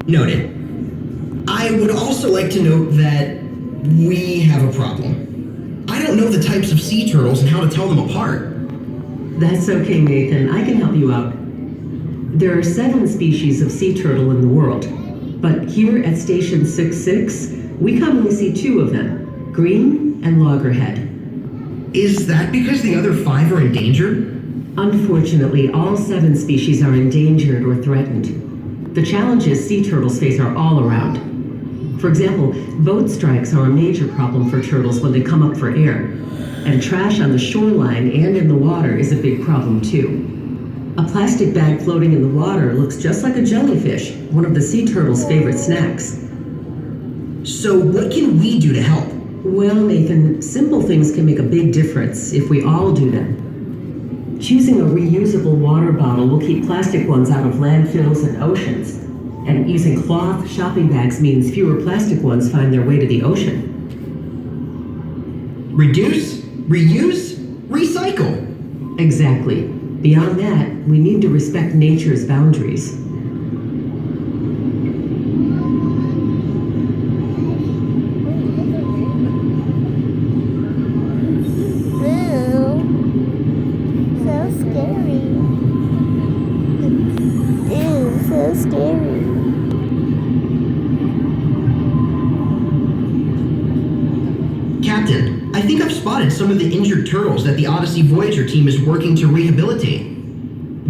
Noted. I would also like to note that we have a problem. I don't know the types of sea turtles and how to tell them apart. That's okay, Nathan. I can help you out. There are 7 species of sea turtle in the world, but here at Station 66, we commonly see 2 of them, green and loggerhead. Is that because the other 5 are endangered? Unfortunately, all 7 species are endangered or threatened. The challenges sea turtles face are all around. For example, boat strikes are a major problem for turtles when they come up for air. And trash on the shoreline and in the water is a big problem too. A plastic bag floating in the water looks just like a jellyfish, one of the sea turtle's favorite snacks. So what can we do to help? Well, Nathan, simple things can make a big difference if we all do them. Choosing a reusable water bottle will keep plastic ones out of landfills and oceans. And using cloth shopping bags means fewer plastic ones find their way to the ocean. Reduce, reuse, recycle. Exactly. Beyond that, we need to respect nature's boundaries. Captain, I think I've spotted some of the injured turtles that the Odyssey Voyager team is working to rehabilitate.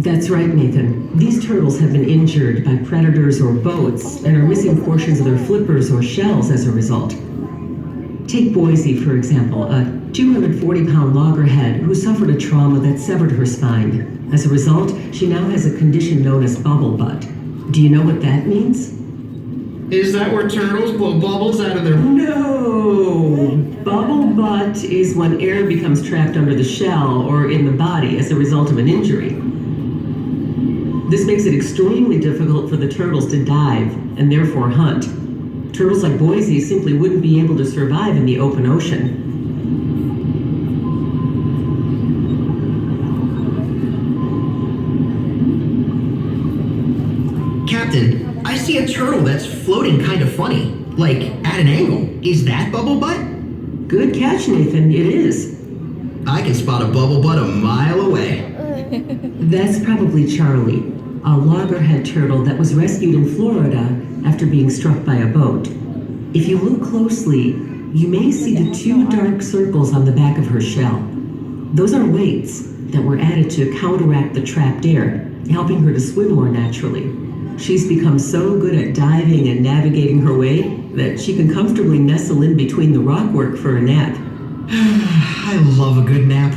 That's right, Nathan. These turtles have been injured by predators or boats and are missing portions of their flippers or shells as a result. Take Boise, for example, a 240-pound loggerhead who suffered a trauma that severed her spine. As a result, she now has a condition known as bubble butt. Do you know what that means? Is that where turtles blow bubbles out of their... No! Bubble butt is when air becomes trapped under the shell or in the body as a result of an injury. This makes it extremely difficult for the turtles to dive and therefore hunt. Turtles like Boise simply wouldn't be able to survive in the open ocean. Captain, I see a turtle that's floating kind of funny, like at an angle. Is that bubble butt? Good catch, Nathan. It is. I can spot a bubble butt a mile away. That's probably Charlie, a loggerhead turtle that was rescued in Florida after being struck by a boat. If you look closely, you may see the 2 dark circles on the back of her shell. Those are weights that were added to counteract the trapped air, helping her to swim more naturally. She's become so good at diving and navigating her way that she can comfortably nestle in between the rockwork for a nap. I love a good nap.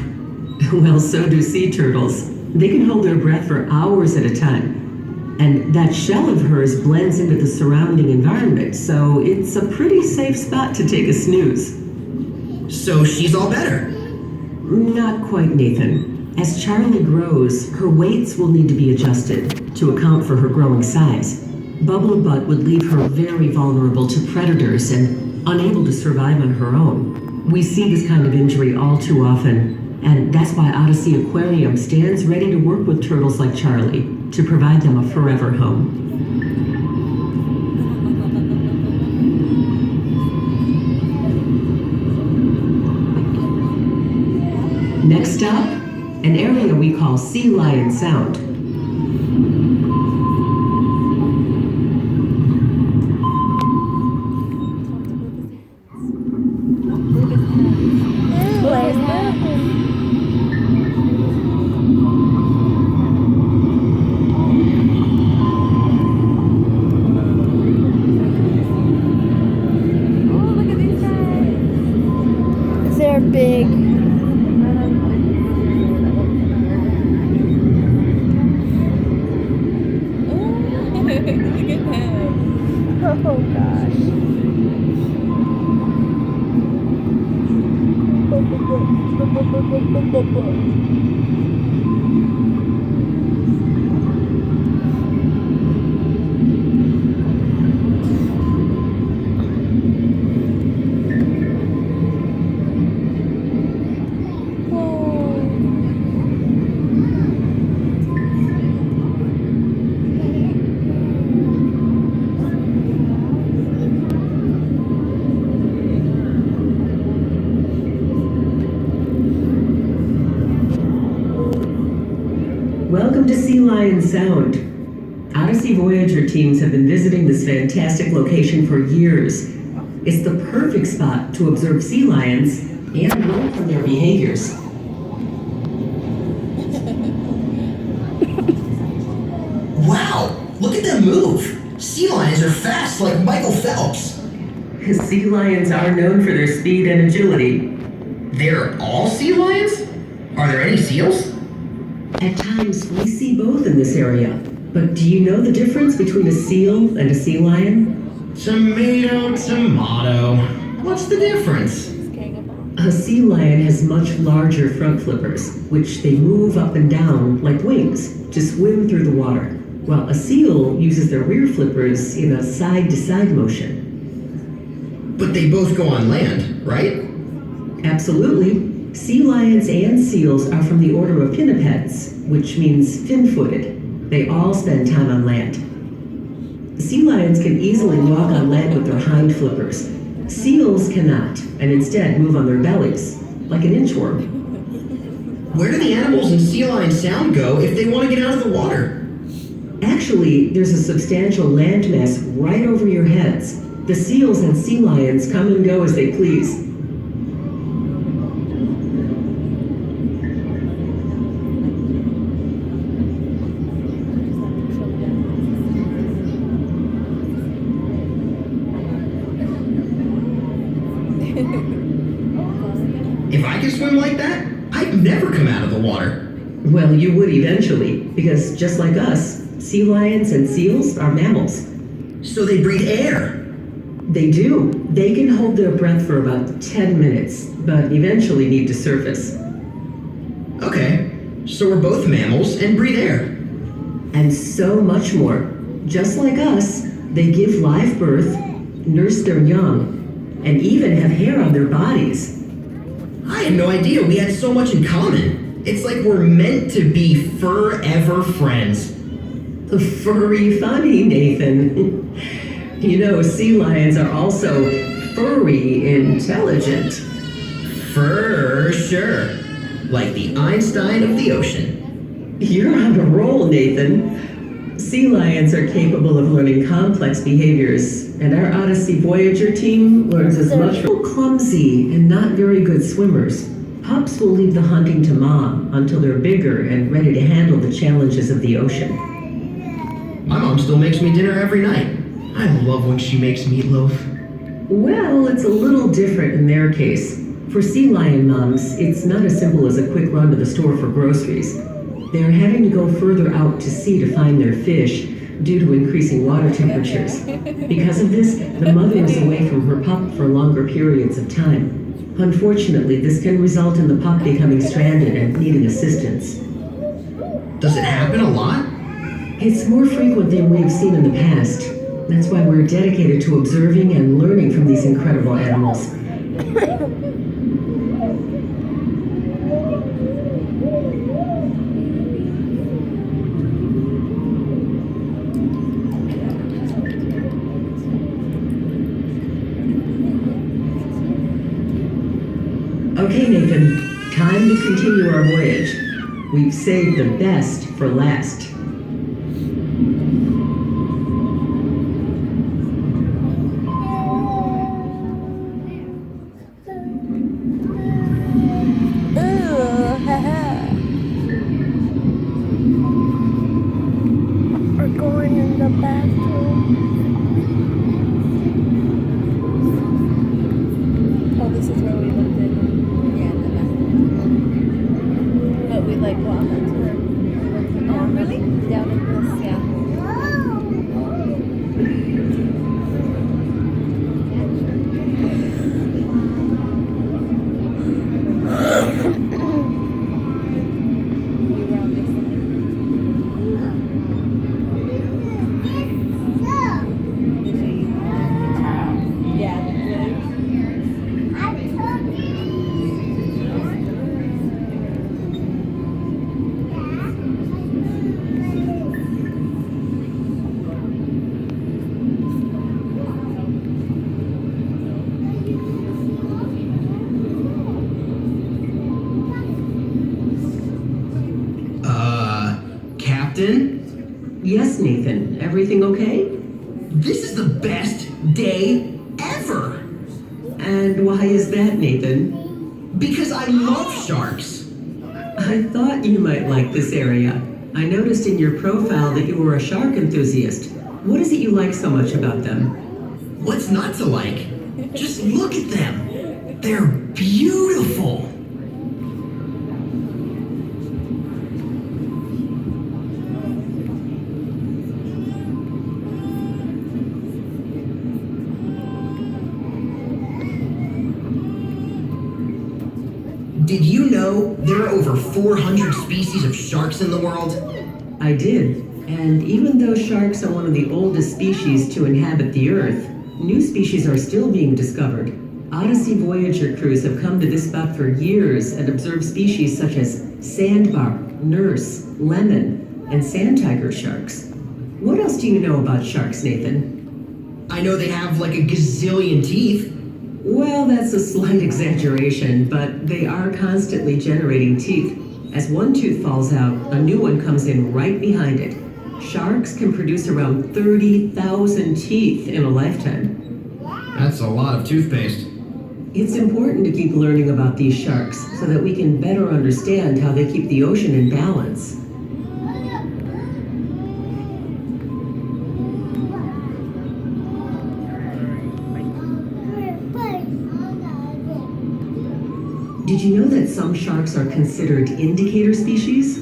Well, so do sea turtles. They can hold their breath for hours at a time. And that shell of hers blends into the surrounding environment, so it's a pretty safe spot to take a snooze. So she's all better? Not quite, Nathan. As Charlie grows, her weights will need to be adjusted to account for her growing size. Bubble butt would leave her very vulnerable to predators and unable to survive on her own. We see this kind of injury all too often, and that's why Odyssey Aquarium stands ready to work with turtles like Charlie to provide them a forever home. Next stop, an area we call Sea Lion Sound. They're big. Look at that. Oh gosh. Lion Sound. Odyssey Voyager teams have been visiting this fantastic location for years. It's the perfect spot to observe sea lions and learn from their behaviors. Wow, look at them move. Sea lions are fast like Michael Phelps. Sea lions are known for their speed and agility. They're all sea lions? Are there any seals? At times, we see both in this area. But do you know the difference between a seal and a sea lion? Tomato, tomato. What's the difference? A sea lion has much larger front flippers, which they move up and down like wings to swim through the water, while a seal uses their rear flippers in a side-to-side motion. But they both go on land, right? Absolutely. Sea lions and seals are from the order of pinnipeds, which means fin-footed. They all spend time on land. Sea lions can easily walk on land with their hind flippers. Seals cannot, and instead move on their bellies, like an inchworm. Where do the animals in Sea Lion Sound go if they want to get out of the water? Actually, there's a substantial landmass right over your heads. The seals and sea lions come and go as they please. If I could swim like that, I'd never come out of the water. Well, you would eventually, because just like us, sea lions and seals are mammals. So they breathe air. They do. They can hold their breath for about 10 minutes, but eventually need to surface. Okay, so we're both mammals and breathe air. And so much more. Just like us, they give live birth, nurse their young, and even have hair on their bodies. I had no idea we had so much in common. It's like we're meant to be forever friends. Furry funny, Nathan. You know, sea lions are also furry intelligent. For sure. Like the Einstein of the ocean. You're on a roll, Nathan. Sea lions are capable of learning complex behaviors, and our Odyssey Voyager team learns as much from clumsy and not very good swimmers. Pups will leave the hunting to mom until they're bigger and ready to handle the challenges of the ocean. My mom still makes me dinner every night. I love when she makes meatloaf. Well, it's a little different in their case. For sea lion moms, it's not as simple as a quick run to the store for groceries. They're having to go further out to sea to find their fish due to increasing water temperatures. Because of this, the mother is away from her pup for longer periods of time. Unfortunately, this can result in the pup becoming stranded and needing assistance. Does it happen a lot? It's more frequent than we've seen in the past. That's why we're dedicated to observing and learning from these incredible animals. Okay, Nathan, time to continue our voyage. We've saved the best for last. We're going in the bathroom. Oh, this is where we lived in. Yeah, in the bathroom. But we like walked into it. Oh, really? Everything okay? This is the best day ever! And why is that, Nathan? Because I love sharks! I thought you might like this area. I noticed in your profile that you were a shark enthusiast. What is it you like so much about them? What's not to like? Just look at them! They're beautiful! Did you know there are over 400 species of sharks in the world? I did. And even though sharks are one of the oldest species to inhabit the Earth, new species are still being discovered. Odyssey Voyager crews have come to this spot for years and observed species such as sandbar, nurse, lemon, and sand tiger sharks. What else do you know about sharks, Nathan? I know they have like a gazillion teeth. Well, that's a slight exaggeration, but they are constantly generating teeth. As one tooth falls out, a new one comes in right behind it. Sharks can produce around 30,000 teeth in a lifetime. That's a lot of toothpaste. It's important to keep learning about these sharks so that we can better understand how they keep the ocean in balance. Did you know that some sharks are considered indicator species?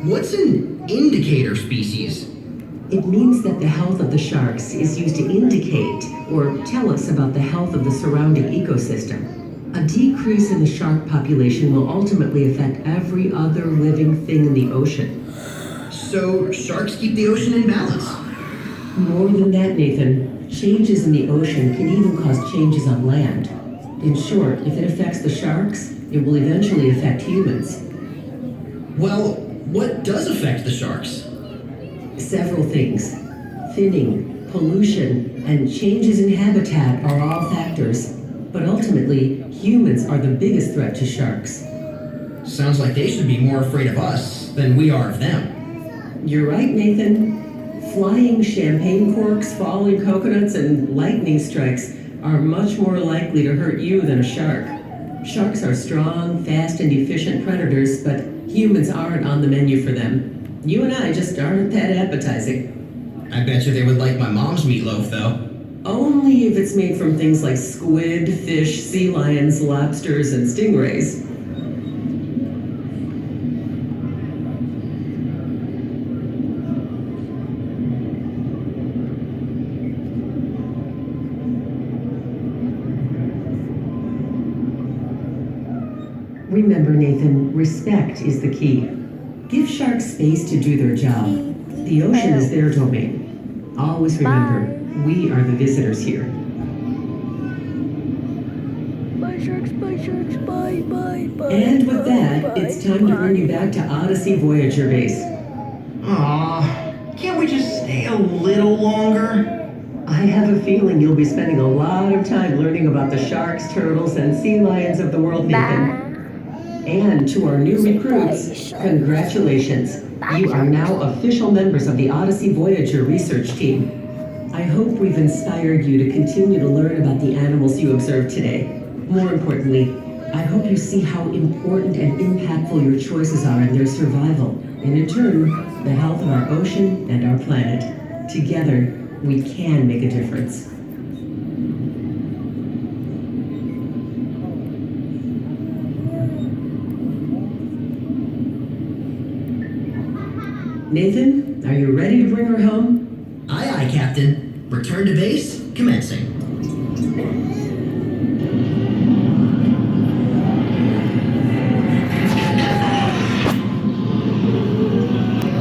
What's an indicator species? It means that the health of the sharks is used to indicate or tell us about the health of the surrounding ecosystem. A decrease in the shark population will ultimately affect every other living thing in the ocean. So sharks keep the ocean in balance. More than that, Nathan. Changes in the ocean can even cause changes on land. In short, if it affects the sharks, it will eventually affect humans. Well, what does affect the sharks? Several things. Thinning, pollution, and changes in habitat are all factors. But ultimately, humans are the biggest threat to sharks. Sounds like they should be more afraid of us than we are of them. You're right, Nathan. Flying champagne corks, falling coconuts, and lightning strikes are much more likely to hurt you than a shark. Sharks are strong, fast, and efficient predators, but humans aren't on the menu for them. You and I just aren't that appetizing. I bet you they would like my mom's meatloaf, though. Only if it's made from things like squid, fish, sea lions, lobsters, and stingrays. Remember, Nathan, respect is the key. Give sharks space to do their job. The ocean is their domain. Always remember, we are the visitors here. Bye, sharks, bye, bye. And with that, it's time to bring you back to Odyssey Voyager base. Aw, can't we just stay a little longer? I have a feeling you'll be spending a lot of time learning about the sharks, turtles, and sea lions of the world, Nathan. And to our new recruits, congratulations. You are now official members of the Odyssey Voyager research team. I hope we've inspired you to continue to learn about the animals you observed today. More importantly, I hope you see how important and impactful your choices are in their survival, and in turn, the health of our ocean and our planet. Together, we can make a difference. Nathan, are you ready to bring her home? Aye, aye, Captain. Return to base, commencing.